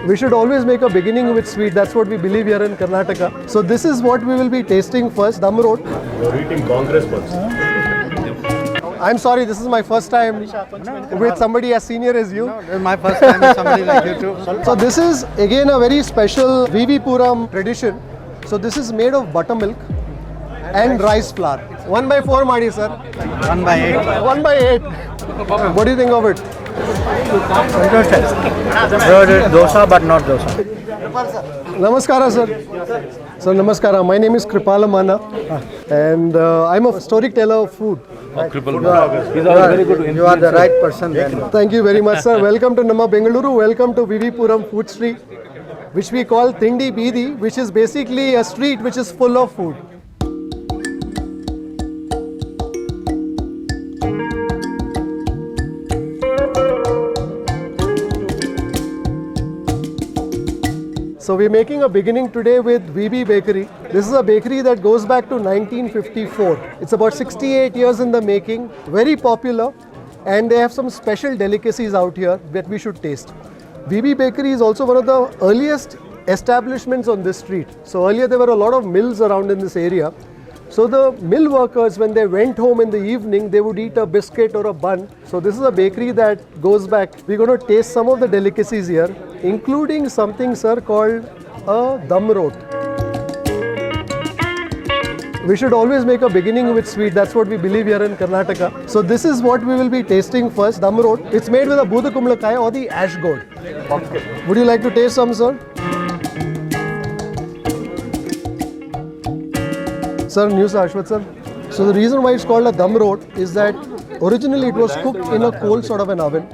We should always make a beginning with sweet. That's what we believe here in Karnataka. So this is what we will be tasting first, dum rot. You're eating Congress buns. I'm sorry, this is my first time with somebody as senior as you. No, this is my first time with somebody like you too. So this is again a very special Puram tradition. So this is made of buttermilk and rice flour. 1/4 Madi sir. 1/8. 1/8. What do you think of it? Dosa, but not dosa. Namaskara sir. So namaskara. My name is kripal amanna and I'm a storyteller of food. You are the right person then. Thank you very much sir. Welcome to Nama Bengaluru. Welcome to Puram food street, which we call Thindi Beedhi, which is basically a street which is full of food. So we're making a beginning today with VB Bakery. This is a bakery that goes back to 1954. It's about 68 years in the making, very popular, and they have some special delicacies out here that we should taste. VB Bakery is also one of the earliest establishments on this street. So earlier there were a lot of mills around in this area. So the mill workers, when they went home in the evening, they would eat a biscuit or a bun. So this is a bakery that goes back. We're going to taste some of the delicacies here, including something, sir, called a dum rot. We should always make a beginning with sweet. That's what we believe here in Karnataka. So this is what we will be tasting first, dum rot. It's made with a budu kumlakai or the ash gourd. Would you like to taste some, sir? Sir, news Ashwat sir. So the reason why it's called a dum rot is that originally it was cooked in a coal sort of an oven,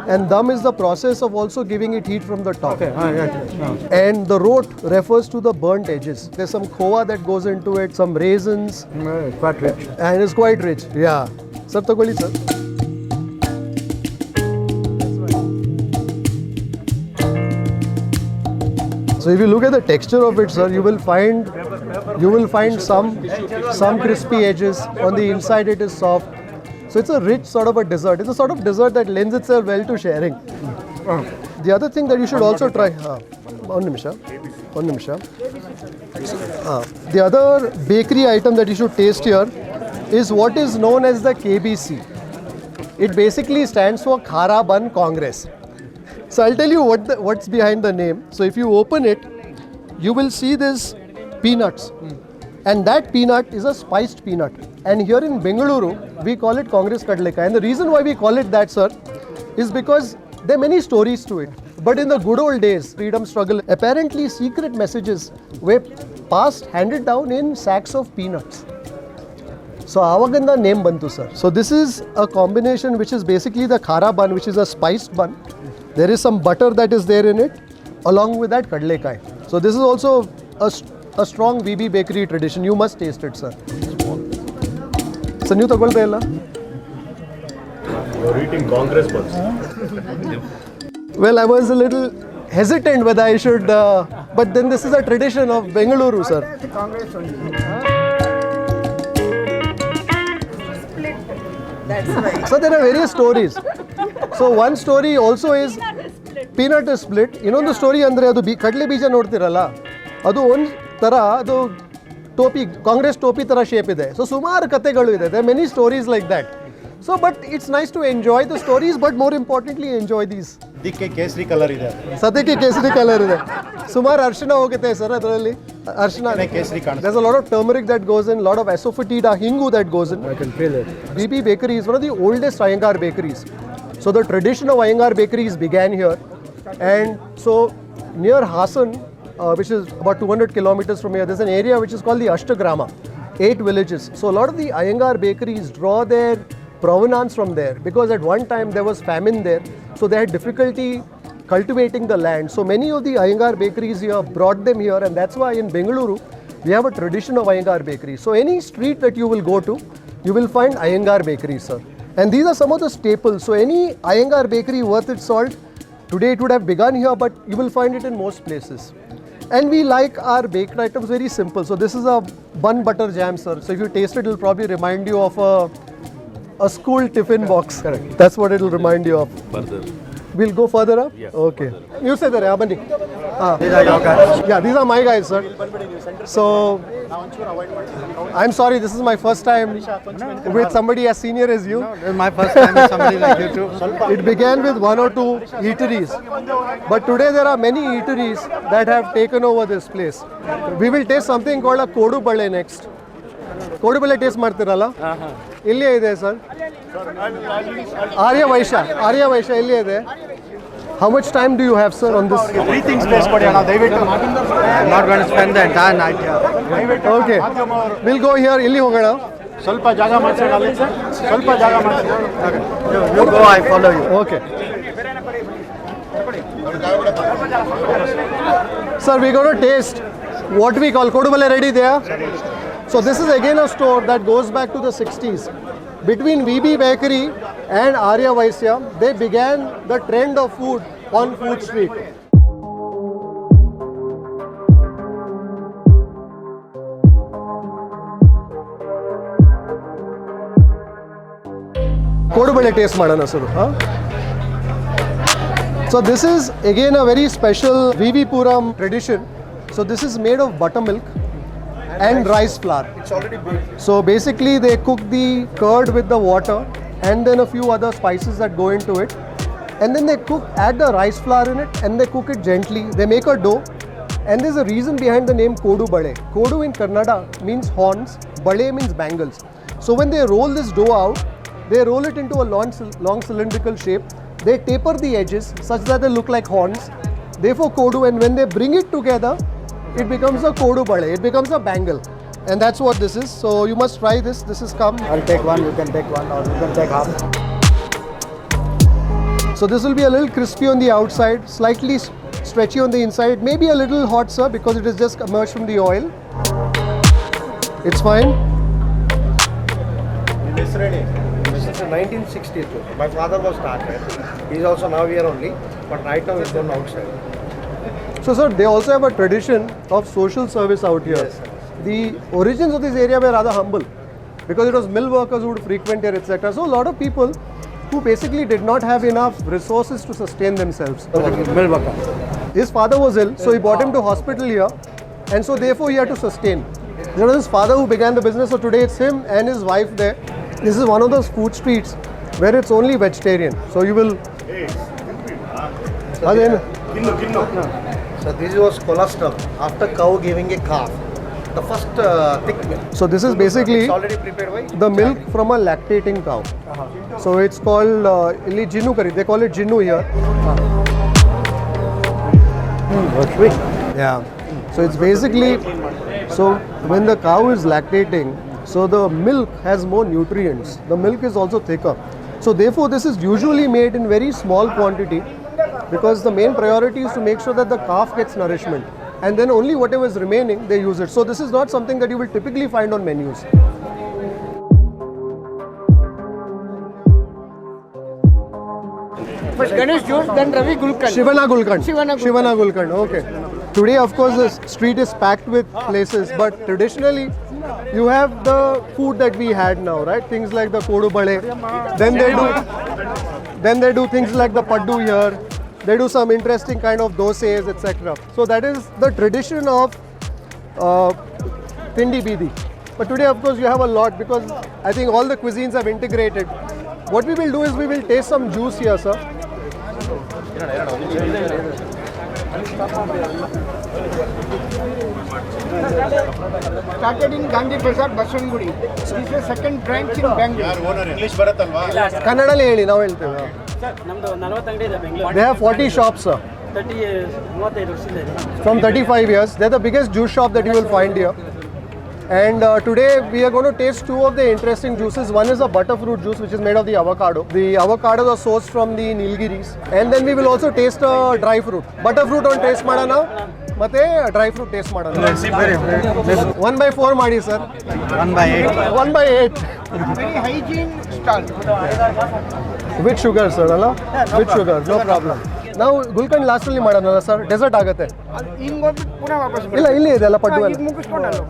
and dum is the process of also giving it heat from the top. And the rot refers to the burnt edges. There's some khoa that goes into it, some raisins. Quite rich. And it's quite rich. Yeah. Sir, takoli sir. So if you look at the texture of it, sir, you will find some crispy edges. On the inside it is soft. So it's a rich sort of a dessert. It's a sort of dessert that lends itself well to sharing. The other thing that you should also try. One nimisha. The other bakery item that you should taste here is what is known as the KBC. It basically stands for Khara Bun Congress. So I'll tell you what's behind the name. So if you open it, you will see this peanuts. And that peanut is a spiced peanut. And here in Bengaluru, we call it Congress Kadleka. And the reason why we call it that, sir, is because there are many stories to it. But in the good old days, freedom struggle, apparently secret messages were passed, handed down in sacks of peanuts. So avaganda name bantu, sir. So this is a combination which is basically the khara bun, which is a spiced bun. There is some butter that is there in it, along with that kadlekai. So this is also a strong VB bakery tradition. You must taste it, sir. So ನೀವು ತಗೊಳ್ತಾ ಇಲ್ಲ? You're eating Congress buns. Well, I was a little hesitant whether I should, but then this is a tradition of Bengaluru, sir. That's right. So there are various stories. So one story also is peanut is split. ಇನ್ನೊಂದು story ಅಂದರೆ ಅದು ಕಡಲೆ ಬೀಜ ನೋಡ್ತಿರಲ್ಲ, ಅದು ಒಂದು ಥರ ಅದು ಟೋಪಿ, ಕಾಂಗ್ರೆಸ್ ಟೋಪಿ ಥರ ಶೇಪ್ ಇದೆ. ಸೊ ಸುಮಾರು ಕಥೆಗಳು ಇದೆ. There are many stories like that. So but it's nice to enjoy the stories, but more importantly enjoy these. ದಿಕ್ಕೆ ಕೇಸರಿ ಕಲರ್ ಇದೆ. ಸದ್ಯಕ್ಕೆ ಕೇಸರಿ ಕಲರ್ ಇದೆ. ಸುಮಾರು ಅರಿಶಿನ ಹೋಗುತ್ತೆ ಸರ್ ಅದರಲ್ಲಿ. ಅರಿಶಿನ ಕೇಸರಿ ಕಾಣುತ್ತೆ. There's a lot of turmeric that goes in, lot of asafoetida, hingu that goes in. I can feel it. VB Bakery is one of the oldest Iyengar bakeries. So the tradition of Iyengar bakeries began here. And so near Hassan, which is about 200 kilometers from here, there's an area which is called the Ashtagrama, 8 villages. So a lot of the Iyengar bakeries draw their provenance from there, because at one time there was famine there, so they had difficulty cultivating the land. So many of the Iyengar bakeries here brought them here, and that's why in Bengaluru we have a tradition of Iyengar bakeries. So any street that you will go to, you will find Iyengar bakeries, sir. And these are some of the staples. So any Iyengar bakery worth its salt, today it would have begun here, but you will find it in most places. And we like our baked items very simple. So this is a bun butter jam, sir. So if you taste it, it will probably remind you of a school tiffin box. Correct. That's what it will remind you of. We'll go further up? Yes. Okay. You say there, Abani. These are your guys. Yeah, these are my guys, sir. So, I'm sorry, this is my first time with somebody as senior as you. This is my first time with somebody like you too. It began with 1 or 2 eateries. But today there are many eateries that have taken over this place. We will taste something called a kodubale next. Kodubale taste ಮಾಡ್ತಿರಲ್ಲ ಇಲ್ಲೇ ಇದೆ sir ಆರ್ಯ ವೈಶ್ಯ ಇಲ್ಲೇ ಇದೆ. How much time do you have, sir, on this? 3 things taste ಕೊಡಿ ಅಣ್ಣ ದಯವಿಟ್ಟು. I'm not going to spend the entire night here. Okay. We'll go here. ಇಲ್ಲಿ ಹೋಗೋಣ. ಸ್ವಲ್ಪ ಜಾಗ ಮಾಡ್ಸೋಣ ಅಲ್ಲಿ ಸರ್. ಸ್ವಲ್ಪ ಜಾಗ ಮಾಡ್ಸೋಣ. You go, I follow you. Okay. Sir, we're going to taste what we call kodubale. Ready there? So this is again a store that goes back to the 60s. Between VB Bakery and Arya Vaisya, they began the trend of food on Food Street. Kodubale taste madana sir. So this is again a very special VV Puram tradition. So this is made of buttermilk and rice flour. It's already built. So basically they cook the curd with the water and then a few other spices that go into it. And then they add the rice flour in it and they cook it gently. They make a dough and there's a reason behind the name kodubale. Kodu in Kannada means horns, bale means bangles. So when they roll this dough out, they roll it into a long cylindrical shape. They taper the edges such that they look like horns. Therefore kodu, and when they bring it together, it becomes a kodubale. It becomes a bangle. And that's what this is. So you must try this. This is come. I'll take one, you can take one, or you can take half. So this will be a little crispy on the outside, slightly stretchy on the inside, maybe a little hot, sir, because it is just emerged from the oil. It's fine. This ready. This is 1962. My father was started. He's also now here only, but right now he's gone outside. So sir, they also have a tradition of social service out here. Yes, sir. The origins of this area were rather humble because it was mill workers who would frequent here, etc. So a lot of people who basically did not have enough resources to sustain themselves. Mill worker. His father was ill, so he brought him to hospital here, and so therefore he had to sustain. There was his father who began the business, so today it's him and his wife there. This is one of those food streets where it's only vegetarian. So you will. So this was colostrum after cow giving a calf. The first thick milk. So this is basically It's already prepared by the milk from a lactating cow. So it's called illi jinnu curry. They call it jinnu here. That's sweet. Yeah. So it's basically, so when the cow is lactating, so the milk has more nutrients. The milk is also thicker. So therefore this is usually made in very small quantity because the main priority is to make sure that the calf gets nourishment. And then only whatever is remaining, they use it. So this is not something that you will typically find on menus. First Ganesh juice, then Ravi gulkand. Shivanna gulkand. Shivanna Gulkand. Okay. Today, of course, the street is packed with places, but traditionally, you have the food that we had now, right? Things like the kodubale. Then they do things like the paddu here. They do some interesting kind of dosaes, etc. So that is the tradition of Thindi Beedhi. But today, of course, you have a lot because I think all the cuisines have integrated. What we will do is we will taste some juice here, sir. Started in Gandhi Bazaar, Baswangudi. This is the second branch in Bangalore. English ಬರುತ್ತಲ್ವಾ? ಕನ್ನಡಲ್ಲಿ ಹೇಳಿ ನಾವು ಹೇಳ್ತೇವೆ. Sir ನಮ್ಮದು 40 ಅಂಗಡಿ ಇದೆ Bengaluru. They have 40 shops, sir. 35 ವರ್ಷದಿಂದ ಇದೆ. From 35 years. They're the biggest juice shop that you will find here. And today we are going to taste two of the interesting juices. One is a butterfruit juice which is made of the avocado. The avocados are sourced from the Nilgiris. And then we will also taste a dry fruit. Butterfruit on taste madana. ಮತ್ತೆ dry fruit taste ಮಾಡೋಣ. 1/4 ಮಾಡಿ sir. 1/8. 1/8. Very hygiene stall. With sugar sir ಅಲ್ಲ? With sugar, no problem. ನಾವು ಗುಲ್ಕಂಡ್ ಲಾಸ್ಟಲ್ಲಿ ಮಾಡೋಣಲ್ಲ sir, dessert ಆಗುತ್ತೆ. ಹಿಂಗೆ ಹೋಗ್ಬಿಟ್ಟು ಪುನಃ ವಾಪಸ್ ಇಲ್ಲ ಇಲ್ಲಿ ಇದೆ ಅಲ್ಲ ಪಡ್ಡು ಎಲ್ಲ. ಮುಗಿಸ್ಕೊಂಡಲ್ಲ.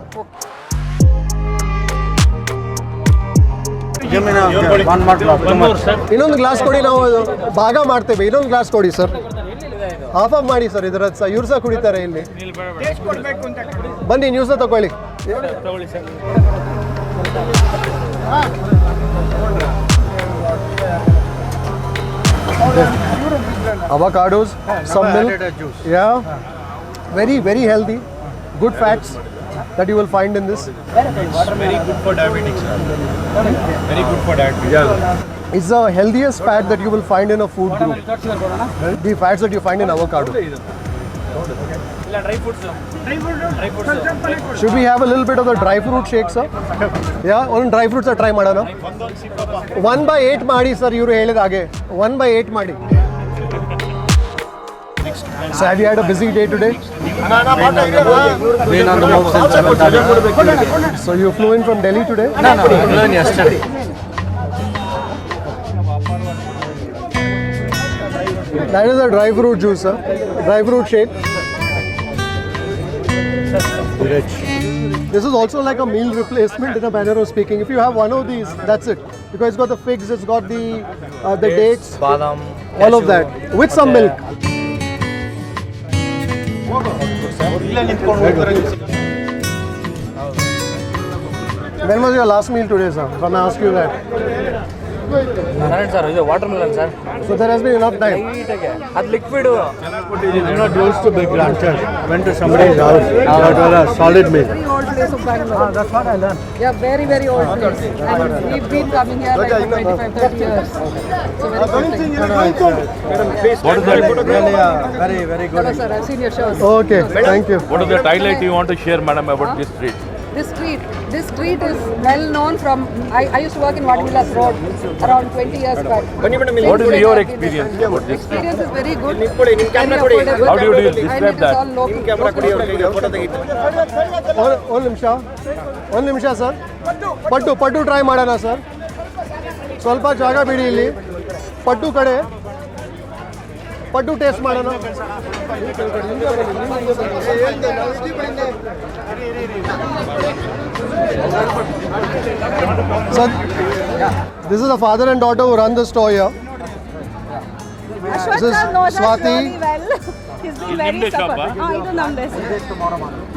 Give me now. One more glass. One more, sir. ಇನ್ನೊಂದು ಗ್ಲಾಸ್ ಕೊಡಿ, ನಾವು ಭಾಗ ಮಾಡ್ತೇವೆ. ಇನ್ನೊಂದು ಗ್ಲಾಸ್ ಕೊಡಿ ಸರ್. ಹಾಫ್ ಆಫ್ ಮಾಡಿ ಸರ್, ಇದರ ಇವ್ರು ಸಹ ಕುಡಿತಾರೆ ಇಲ್ಲಿ. ಬನ್ನಿ, ನೀವು ಸಹ ತಗೊಳ್ಳಿ. ತಗೊಳ್ಳಿ sir. Avocados, some milk. Yeah. Very, very healthy. Good fats that you will find in this. Very good for diabetics, sir. Very good for diabetics. Yeah. It's the healthiest fat that you will find in a food group. The fats that you find in avocado. Should we have a little bit of the dry fruit shake, sir? Yeah, on dry fruits try madana. 1/8 ಮಾಡಿ sir, ಇವರು ಹೇಳಿದ ಹಾಗೆ 1/8 ಮಾಡಿ. So have you had a busy day today? Been on the move since 7:30. So you flew in from Delhi today? No, I learned yesterday. That is a dry fruit juice, sir. Dry fruit shake. This is also like a meal replacement in a manner of speaking. If you have one of these, that's it. Because it's got the figs, it's got the dates, Badam. all of that, with some milk. When was your last meal today, sir? If I ask you that. Sir, ಇದು watermelon, sir. So there has been enough time. ಅದು liquid. I'm not used to big lunches. Went to somebody's house. That was a solid meal. Very old place of Bangalore. That's what I learned. Yeah, very, very old place. And we've been coming here like for 25, 30 years. So very good place. What is that? Really, very, very good. Hello sir, I've seen your shows. Okay, thank you. What is the highlight you want to share, madam, about this street? This street is well known from, I used to work in Vadvillas Road around 20 years back. What is your experience about this street? Experience is very good. Very affordable. How do you And describe it is that? all local. ಒಂದು ನಿಮಿಷ sir. ಪಡ್ಡು try ಮಾಡೋಣ sir. ಸ್ವಲ್ಪ ಜಾಗ ಬಿಡಿ ಇಲ್ಲಿ. ಪಡ್ಡು ಕಡೆ ಪಡ್ಡು taste ಮಾಡೋಣ. Sir, this is the father and daughter who run the store here. This is Swati. He's been very support. ಇದು ನಮ್ದೇ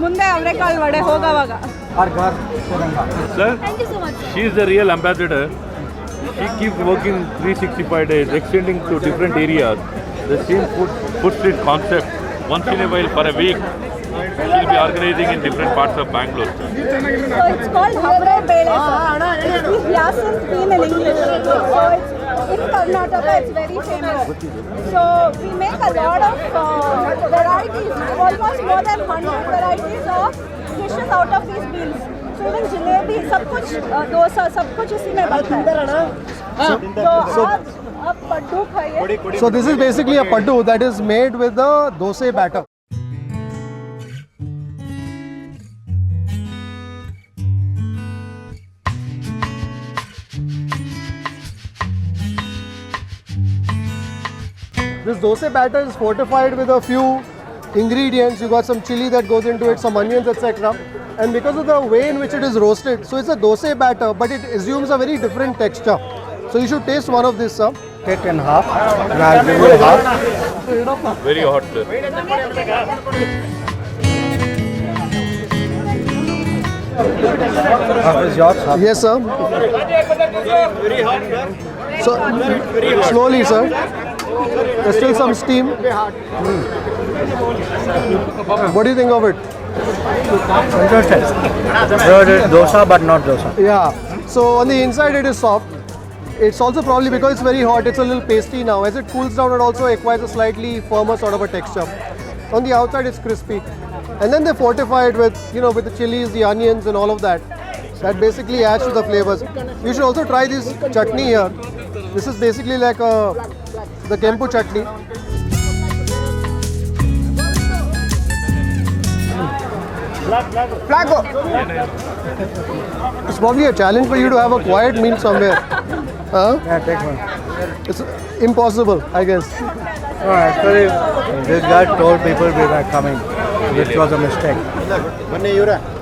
ಮುಂದೆ ಅವರೆಕಾಳು ವಡೆ ಹೋಗೋವಾಗ. Sir, she is the real ambassador. She keeps working 365 days, extending to different areas. The same food street concept, once in a while for a week, she'll be organizing in different parts of Bangalore. So it's called avarebele. It's Yasin been in English. So it's in Karnataka, it's very famous. So we make a lot of varieties, almost more than 100 varieties of dishes out of these meals. So even jalebi, सब कुछ dosa, सब कुछ इसी में बनता है. So आप पड्डू खाइए. So this is basically a paddu that is made with the dosae batter. This dosae batter is fortified with a few ingredients. You got some chili that goes into it, some onions, etc. And because of the way in which it is roasted, so it's a dosae batter, but it assumes a very different texture. So you should taste one of this, sir. Take in half. And I'll give you half. Very hot, sir. Half is yours. Half. Yes, sir. So slowly, sir. There's still some steam. What do you think of it? Interesting. Dosa, but not dosa. Yeah. So on the inside it is soft. It's also probably because it's very hot, it's a little pasty now. As it cools down, it also acquires a slightly firmer sort of a texture. On the outside, it's crispy. And then they fortify it with, with the chilies, the onions and all of that. That basically adds to the flavors. You should also try this chutney here. This is basically like the kempu chutney. Flago. It's probably a challenge for you to have a quiet meal somewhere. Huh? Yeah, take one. It's impossible, I guess. No, actually, this guy told people we were coming, which was a mistake.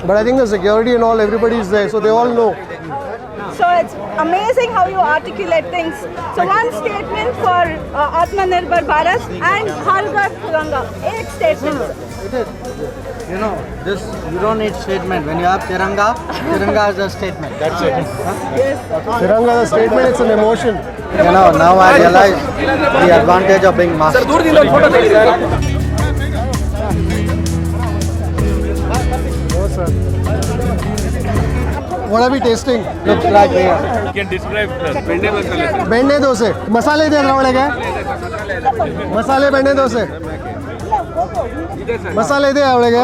But I think the security and all, everybody is there, so they all know. So it's amazing how you articulate things. So one statement for Atmanirbhar Bharat and Har Ghar Tiranga. 8 statements. It is. You know, this you don't need statement. When you have Tiranga, Tiranga is a statement. That's it. Tiranga is a statement, it's an emotion. You know, now I realize the advantage of being master. What are we tasting? Looks like we are. You can describe bende masala. ಬೆಣ್ಣೆ ದೋಸೆ ಮಸಾಲೆ ಇದೆ ಅದರ ಒಳಗೆ ಮಸಾಲೆ ಬೆಣ್ಣೆ ದೋಸೆ ಮಸಾಲೆ ಇದೆ ಒಳಗೆ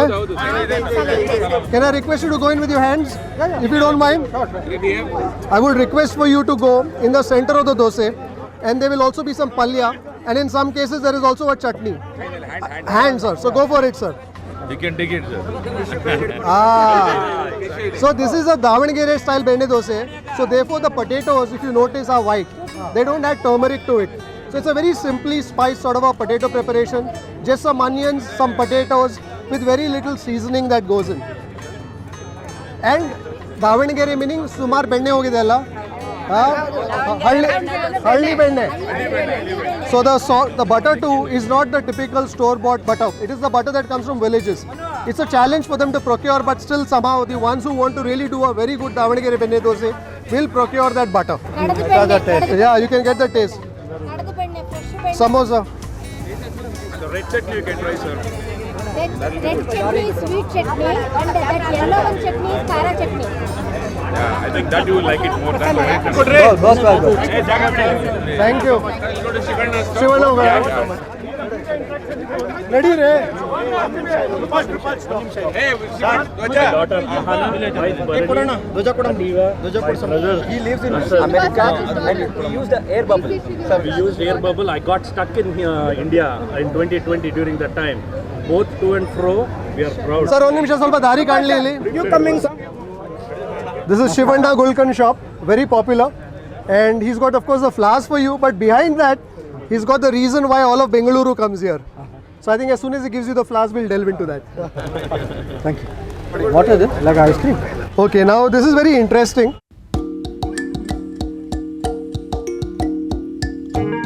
Can I request you to go in with your hands if you don't mind? I would request for you to go in the center of the dosa, and there will also be some palya, and in some cases there is also a chutney. Hands, sir. So go for it, sir. You can take it, sir. So this is a Davangere style bende dosa. So therefore the potatoes, if you notice, are white. They don't add turmeric to it. So it's a very simply spiced sort of a potato preparation. Just some onions, some potatoes with very little seasoning that goes in. And Davangere meaning sumar bende hogide alla. Halli bende. So the butter too is not the typical store-bought butter. It is the butter that comes from villages. It's a challenge for them to procure, but still somehow the ones who want to really do a very good Davangere bende dosa will procure that butter. Yeah, you can get the taste. Samosa. The red chutney you can try, sir. Red chutney is sweet chutney and that yellow one chutney is khara chutney. Yeah, I think that you will like it more than the red chutney. Thank you. Shivanna hoga. Ready re. He lives in America and we used the air bubble. Sir, we used air bubble. I got stuck in India in 2020 during that time. Both to and fro, we are proud. Sir, one ನಿಮಿಷ ಸ್ವಲ್ಪ ದಾರಿ ಕಾಣಲಿ ಇಲ್ಲಿ. You coming, sir? This is Shivanna Gulkand shop, very popular, and he's got of course the flowers for you, but behind that he's got the reason why all of Bengaluru comes here. So I think as soon as he gives you the flowers, we'll delve into that. Thank you. What is it? Like ice cream? Okay, now this is very interesting.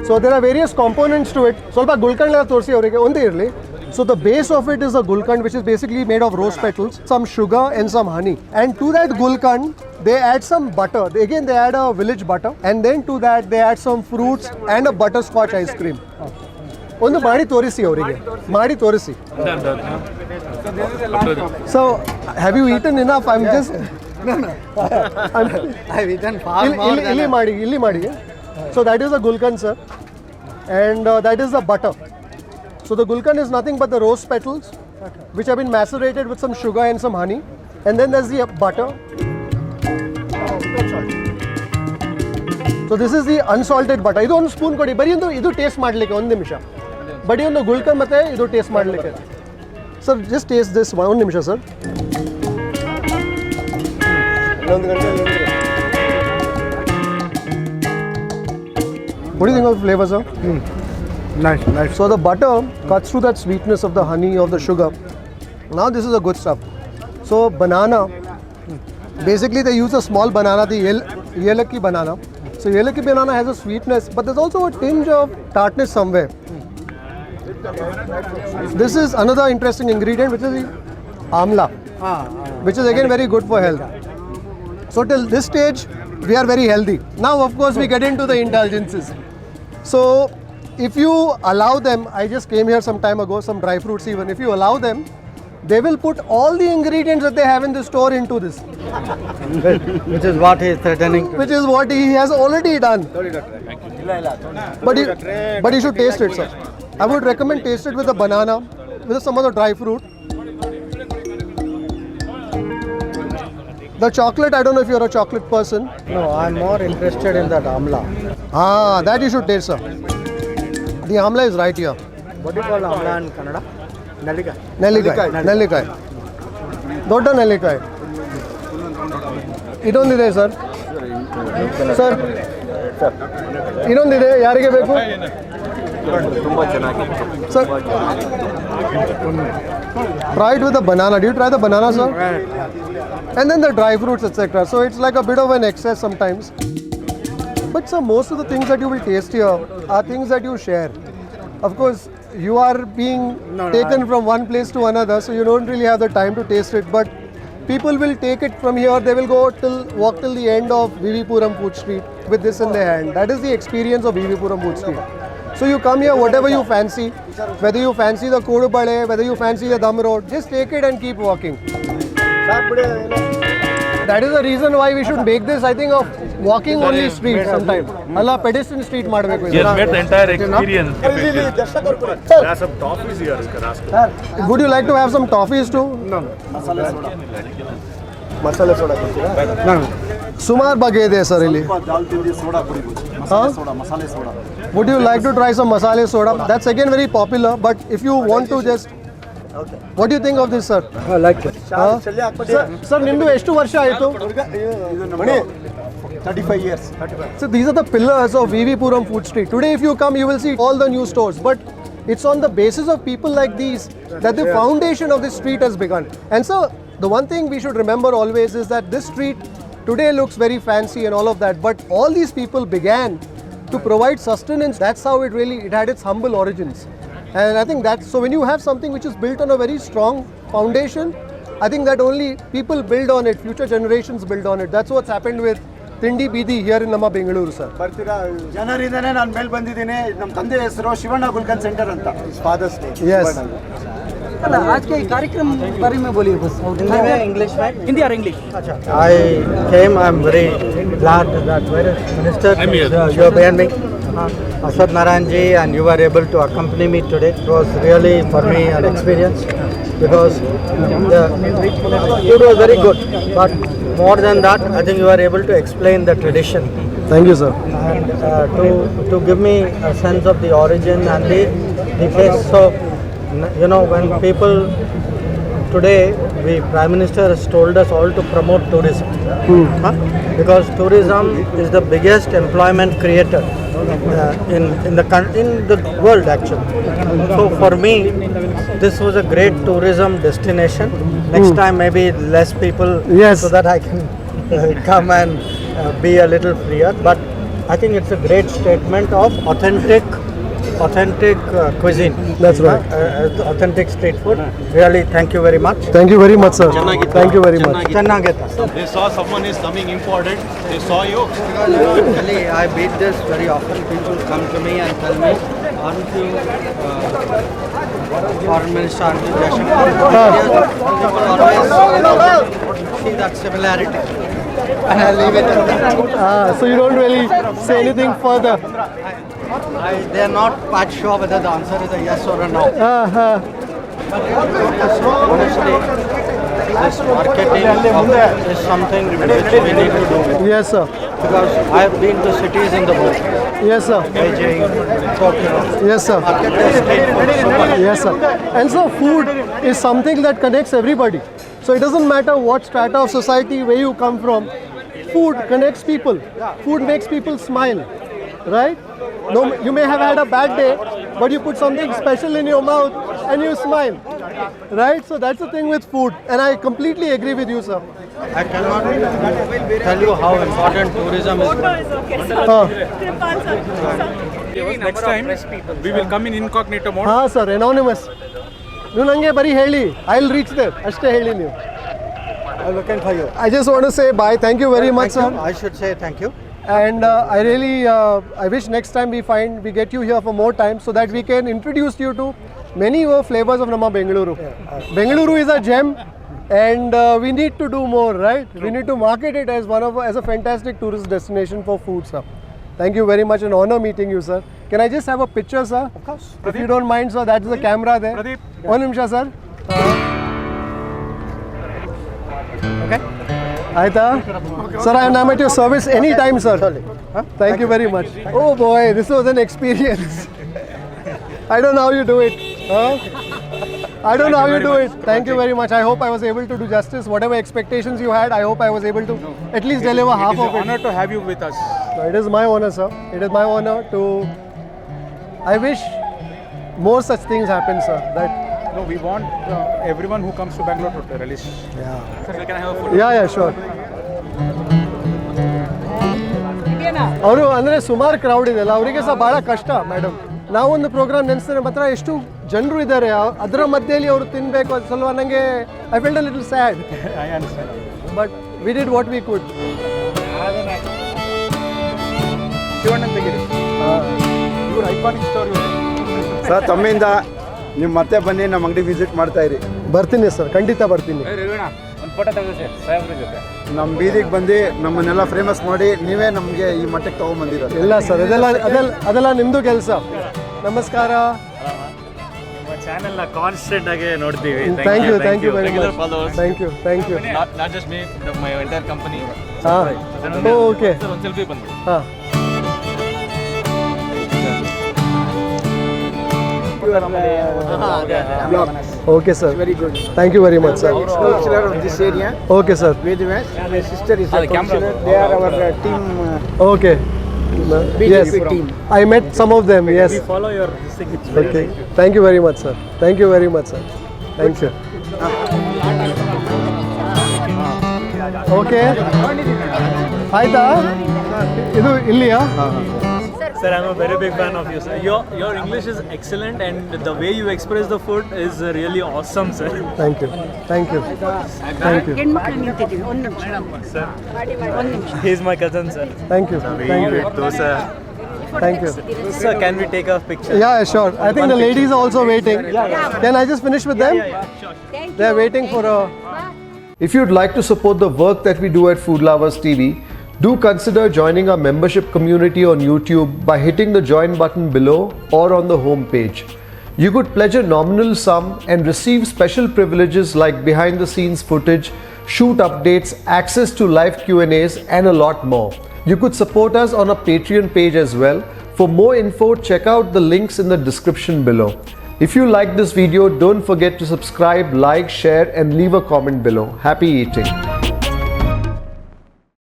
So there are various components to it. Solpa gulkand la torsi avrige onde irli. So the base of it is a gulkand, which is basically made of rose petals, some sugar and some honey. And to that gulkand, they add some butter. Again, they add a village butter. And then to that, they add some fruits and a butterscotch ice cream. ಒಂದು ಮಾಡಿ ತೋರಿಸಿ ಅವರಿಗೆ ಮಾಡಿ ತೋರಿಸಿ. So have you eaten enough? I'm just I've eaten far more than ಇಲ್ಲಿ ಮಾಡಿ. So that is a gulkand, sir, and that is the butter. So the gulkand is nothing but the rose petals, which have been macerated with some sugar and some honey, and then there's the butter. So this is the unsalted butter. ಇದು ಒಂದು spoon ಕೊಡಿ, ಬರೀ ಇದು taste ಮಾಡಲಿಕ್ಕೆ ಒಂದು ನಿಮಿಷ. ಬರೀ ಒಂದು ಗುಲ್ಕಂಡ್ ಮತ್ತೆ ಇದು ಟೇಸ್ಟ್ ಮಾಡಲಿಕ್ಕೆ. ಸರ್ ಜಸ್ಟ್ ಟೇಸ್ಟ್ ದಿಸ್ ಒಂದು ನಿಮಿಷ sir. What do you think of the flavor, sir? Nice. So the butter cuts through that sweetness of the honey, of the sugar. Now this is the good stuff. So banana, basically they use a small banana, the yelaki banana. So yelaki banana has a sweetness, but there's also a tinge of tartness somewhere. This is another interesting ingredient, which is the amla, which is again very good for health. So till this stage, we are very healthy. Now, of course, we get into the indulgences. So if you allow them, I just came here some time ago, some dry fruits even, if you allow them, they will put all the ingredients that they have in the store into this. Which is what he is threatening. Which is what he has already done. But you should taste it, sir. I would recommend taste it with a banana, with some of the dry fruit. The chocolate, I don't know if you're a chocolate person. No, I'm more interested in that amla. That you should taste, sir. The amla is right here. What do you call amla in Kannada? Nellikai. ದೊಡ್ಡ ನೆಲ್ಲಿಕಾಯಿ ಇದೊಂದಿದೆ sir. Sir ಇನ್ನೊಂದಿದೆ, ಯಾರಿಗೆ ಬೇಕು ತುಂಬ ಚೆನ್ನಾಗಿದೆ sir? Try it with the banana. Do you try the banana, sir? And then the dry fruits, etc. So it's like a bit of an excess sometimes. But sir, most of the things that you will taste here are things that you share. Of course, you are being taken from one place to another, so you don't really have the time to taste it. But people will take it from here. They will walk till the end of Puram Food Street with this in their hand. That is the experience of Puram Food Street. So you come here, whatever you fancy, whether you fancy the kodubale, whether you fancy the dum road, just take it and keep walking. That is the reason why we should make this, I think, of walking only street sometime. Allah pedestrian street madbeku. He has made the entire experience. There are some toffees here. Would you like to have some toffees too? No. Masala soda. Sumar bagede sir ಇಲ್ಲಿ. Would you like to try some masala soda? That's again very popular, but if you want to just What do you think of this, sir? I like it. Sir, ನಿಮ್ದು ಎಷ್ಟು ವರ್ಷ ಆಯಿತು? 35 years. So these are the pillars of Puram Food Street. Today if you come, you will see all the new stores, but it's on the basis of people like these that the foundation of this street has begun. And so the one thing we should remember always is that this street today looks very fancy and all of that, but all these people began to provide sustenance. That's how it had its humble origins. And I think that's, so when you have something which is built on a very strong foundation, I think that only people build on it, future generations build on it. That's what's happened with Thindi Beedhi here in ನಮ್ಮ Bengaluru, sir. ಜನರಿಂದನೇ ನಾನು ಮೇಲೆ ಬಂದಿದ್ದೀನಿ. ನಮ್ಮ ತಂದೆ ಹೆಸರು Shivanna gulkand centre ಅಂತ. Father's name. Yes. आज के कार्यक्रम बारे में बोलिए बस. English में? Hindi or English? I came. I'm very glad that Minister you are behind me. Asad Narayan ji, and you were able to accompany me today. It was really for me an experience because the food was very good. But more than that, I think you were able to explain the tradition. Thank you, sir. And to give me a sense of the origin and the place. So, you know, when people today, the Prime Minister has told us all to promote tourism. Because tourism is the biggest employment creator in the world actually. So for me, this was a great tourism destination. Next time maybe less people, so that I can come and be a little freer. But I think it's a great statement of authentic cuisine. That's right. Authentic street food. Really, thank you very much. Thank you very much, sir. Thank you very much. Chennageta. They saw someone is coming imported. They saw you. Really, I beat this very often. People come to me and tell me, aren't you Foreign Minister, aren't you Jaishankar? People always see that similarity. And I leave it at that. So you don't really say anything further. They are not quite sure whether the answer is a yes or a no. Honestly, this marketing is something which we need to do. Yes, sir. Because I have been to cities in the world. Yes, sir. Beijing, Tokyo. Yes, sir. Yes, sir. And so food is something that connects everybody. So it doesn't matter what strata of society, where you come from. Food connects people. Food makes people smile, right? No, you may have had a bad day, but you put something special in your mouth and you smile, right? So that's the thing with food, and I completely agree with you, sir. I cannot tell you how important tourism is. Next time, we will come in incognito mode. हाँ sir, anonymous. ನೀವು ನನಗೆ ಬರೀ ಹೇಳಿ, I'll reach there. ಅಷ್ಟೇ ಹೇಳಿ ನೀವು. I'm looking for you. I just want to say bye. Thank you very much, sir. I should say thank you. And I really, I wish next time we get you here for more time so that we can introduce you to many more flavors of Nama Bengaluru. Bengaluru is a gem, and we need to do more, right? We need to market it as as a fantastic tourist destination for food, sir. Thank you very much. An honor meeting you, sir. Can I just have a picture, sir? Of course. If you don't mind, sir, that's the camera there. Pradeep. One nimsha, sir. Okay. Aita. Sir, I am at your service anytime, sir. Thank you very much. Oh boy, this was an experience. I don't know how you do it. I don't know how you do it. Thank you very much. I hope I was able to do justice. Whatever expectations you had, I hope I was able to at least deliver half of it. It is an honor to have you with us. It is my honor, sir. It is my honor to... I wish more such things happen, sir. That No, we want everyone who comes to Bangalore to relish. Yeah, sure. ಅವರು ಅಂದರೆ ಸುಮಾರು crowd ಇದೆಯಲ್ಲ ಅವರಿಗೆ ಸಹ ಭಾಳ ಕಷ್ಟ madam. ನಾವೊಂದು program ನೆನೆಸಿದ್ರೆ ಮಾತ್ರ ಎಷ್ಟು ಜನರು ಇದ್ದಾರೆ, ಅದರ ಮಧ್ಯೆಯಲ್ಲಿ ಅವರು ತಿನ್ನಬೇಕು ಅದು ಸ್ವಲ್ಪ ನನಗೆ I felt a little sad. But we did what we could. Shivanna ತೆಗೀರಿ. ಇವ್ರ ಐಕಾನಿಕ್ ಸ್ಟೋರಿ ಸರ್, ತಮ್ಮಿಂದ ನೀವು ಮತ್ತೆ ಬನ್ನಿ ನಮ್ಮ ಅಂಗಡಿ ವಿಸಿಟ್ ಮಾಡ್ತಾ ಇರಿ. ಬರ್ತೀನಿ ಸರ್, ಖಂಡಿತ ಬರ್ತೀನಿ. ಒಂದು ಫೋಟೋ ತೆಗೆಸಿ ಸಾಹೇಬ್ರ ಜೊತೆ. ನಮ್ಮ ಬೀದಿಗೆ ಬಂದು ನಮ್ಮನ್ನೆಲ್ಲ ಫೇಮಸ್ ಮಾಡಿ ನೀವೇ ನಮಗೆ ಈ ಮಟ್ಟಕ್ಕೆ ತೊಗೊಂಬಂದಿರೋದು. ಇಲ್ಲ ಸರ್, ಅದೆಲ್ಲ ನಿಮ್ಮದು ಕೆಲಸ. ನಮಸ್ಕಾರ. ನಿಮ್ಮ ಚಾನೆಲ್ನ ಕಾನ್ಸ್ಟೆಂಟ್ ಆಗಿ ನೋಡ್ತೀವಿ. Thank you very much. Thank you. Not just me, my entire company. ಹಾಂ, ಓಕೆ. ಒಂದು ಸೆಲ್ಫಿ ಬಂದ್ಬಿಡಿ. ಹಾಂ. Okay sir. Very good. Thank you very much sir. Counselor of this area. Okay sir. Vedivas. My sister is a counselor. They are our team. Okay. Yes. Team. I met some of them. Yes. We follow your signature. Okay. Thank you very much sir. Thank you very much sir. Thank you. Okay. ಆಯ್ತಾ? ಇದು ಇಲ್ಲಿಯಾ? Sir, I'm a very big fan of you, sir. Your English is excellent, and the way you express the food is really awesome, sir. Thank you. Sir, he's my cousin, sir. Thank you. Dosa. Thank you. Sir, can we take a picture? Yeah, sure. I think the ladies are also waiting. Can I just finish with them? Sure. They are waiting for a... If you'd like to support the work that we do at Food Lovers TV, do consider joining our membership community on YouTube by hitting the join button below or on the home page. You could pledge a nominal sum and receive special privileges like behind the scenes footage, shoot updates, access to live Q&As and a lot more. You could support us on our Patreon page as well. For more info, check out the links in the description below. If you like this video, don't forget to subscribe, like, share and leave a comment below. Happy eating.